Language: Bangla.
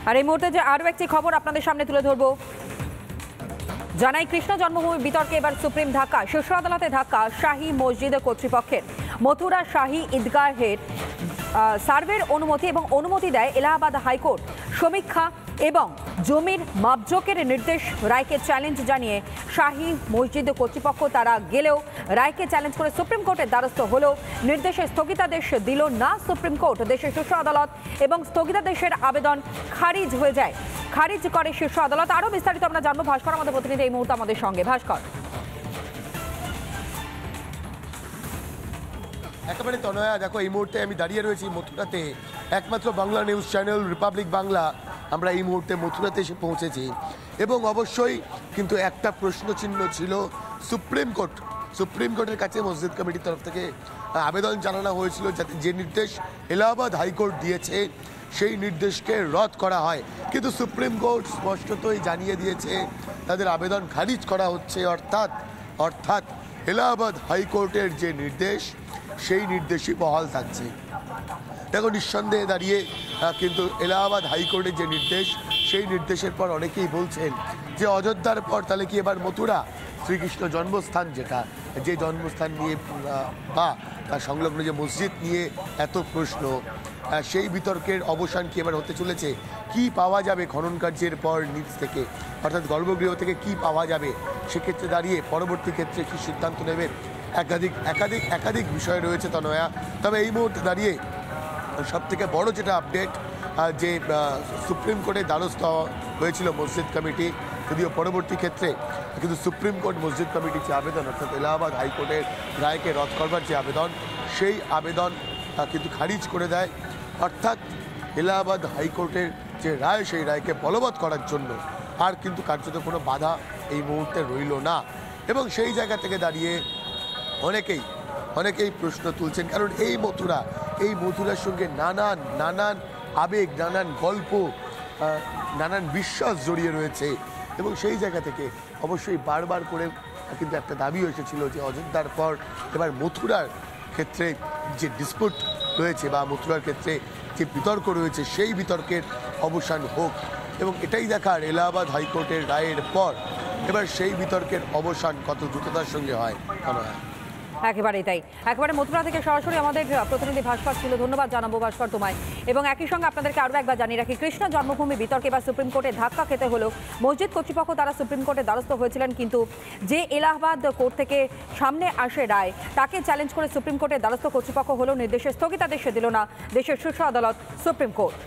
আর এই মুহূর্তে যে আরও একটি খবর আপনাদের সামনে তুলে ধরবো, জানাই কৃষ্ণ জন্মভূমি বিতর্কে এবার সুপ্রিম ধাক্কা, শীর্ষ আদালতে ধাক্কা শাহী মসজিদ কর্তৃপক্ষের। মথুরা শাহী ঈদগাহের সার্ভের অনুমতি এবং অনুমতি দেয় এলাহাবাদ হাইকোর্ট। সমীক্ষা এবং জমির মাপজোকের নির্দেশ রায়কে চ্যালেঞ্জ জানিয়ে শাহী মসজিদ কর্তৃপক্ষ তারা গেলেও রায়কে চ্যালেঞ্জ করে সুপ্রিম কোর্টের দ্বারস্থ হলেও নির্দেশে স্থগিতাদেশ দিল না সুপ্রিম কোর্ট। দেশের শীর্ষ আদালত এবং স্থগিতাদেশের আবেদন খারিজ হয়ে যায়, খারিজ করে শীর্ষ আদালত। আরও বিস্তারিত আমরা জানবো, ভাস্কর আমাদের প্রতিনিধি এই মুহূর্তে আমাদের সঙ্গে। ভাস্কর, একেবারে তনয়া, দেখো এই মুহূর্তে আমি দাঁড়িয়ে রয়েছি মথুরাতে, একমাত্র Bangla news channel Republic Bangla. আমরা এই মুহূর্তে মথুরাতে এসে পৌঁছেছি এবং অবশ্যই কিন্তু একটা প্রশ্নচিহ্ন ছিল সুপ্রিম কোর্টের কাছে মসজিদ কমিটির তরফ থেকে আবেদন জানানো হয়েছিল যাতে যে নির্দেশ এলাহাবাদ হাইকোর্ট দিয়েছে সেই নির্দেশকে রদ করা হয়, কিন্তু সুপ্রিম কোর্ট স্পষ্টতই জানিয়ে দিয়েছে তাদের আবেদন খারিজ করা হচ্ছে। অর্থাৎ এলাহাবাদ হাইকোর্টের যে নির্দেশ সেই নির্দেশই বহাল থাকছে। দেখো, নিঃসন্দেহে দাঁড়িয়ে কিন্তু এলাহাবাদ হাইকোর্টের যে নির্দেশ সেই নির্দেশের পর অনেকেই বলছেন যে অযোধ্যার পর তাহলে কি এবার মথুরা শ্রীকৃষ্ণ জন্মস্থান, যে জন্মস্থান নিয়ে বা তার সংলগ্ন যে মসজিদ নিয়ে এত প্রশ্ন, সেই বিতর্কের অবসান কি এবার হতে চলেছে? কি পাওয়া যাবে খনন কার্যের পর নিচ থেকে, অর্থাৎ গর্ভগৃহ থেকে কি পাওয়া যাবে? সেক্ষেত্রে দাঁড়িয়ে পরবর্তী ক্ষেত্রে কি সিদ্ধান্ত নেবে? একাধিক বিষয় রয়েছে তনয়া। তবে এই মুহূর্তে দাঁড়িয়ে সবথেকে বড় যেটা আপডেট, যে সুপ্রিম কোর্টে দ্বারস্থ হয়েছিল মসজিদ কমিটি, যদিও পরবর্তী ক্ষেত্রে কিন্তু সুপ্রিম কোর্ট মসজিদ কমিটির যে আবেদন, অর্থাৎ এলাহাবাদ হাইকোর্টের রায়কে রদ করবার যে আবেদন, সেই আবেদন কিন্তু খারিজ করে দেয়। অর্থাৎ এলাহাবাদ হাইকোর্টের যে রায়, সেই রায়কে বলবৎ করার জন্য আর কিন্তু কার্যত কোনো বাধা এই মুহূর্তে রইল না। এবং সেই জায়গা থেকে দাঁড়িয়ে অনেকেই প্রশ্ন তুলছেন, কারণ এই মথুরার সঙ্গে নানান আবেগ, নানান গল্প, নানান বিশ্বাস জড়িয়ে রয়েছে। এবং সেই জায়গা থেকে অবশ্যই বারবার করে কিন্তু একটা দাবিও এসেছিল যে অযোধ্যার পর এবার মথুরার ক্ষেত্রে যে ডিসপুট রয়েছে বা মথুরার ক্ষেত্রে যে বিতর্ক রয়েছে সেই বিতর্কের অবসান হোক। এবং এটাই দেখার এলাহাবাদ হাইকোর্টের রায়ের পর এবার সেই বিতর্কের অবসান কত দ্রুততার সঙ্গে হয়। একেবারেই তাই। একেবারে মথুরা থেকে সরাসরি আমাদের প্রতিনিধি ভাস্কর ছিল, ধন্যবাদ জানাবো ভাস্কর তোমায়। এবং একই সঙ্গে আপনাদেরকে আরও একবার জানিয়ে রাখি, কৃষ্ণ জন্মভূমি বিতর্কে বা সুপ্রিম কোর্টে ধাক্কা খেতে হলো মসজিদ কর্তৃপক্ষ, তারা সুপ্রিম কোর্টে দ্বারস্থ হয়েছিলেন, কিন্তু যে এলাহাবাদ কোর্ট থেকে সামনে আসে রায়, তাকে চ্যালেঞ্জ করে সুপ্রিম কোর্টের দ্বারস্থ কর্তৃপক্ষ হলেও নির্দেশে স্থগিতাদেশ দিল না দেশের শীর্ষ আদালত সুপ্রিম কোর্ট।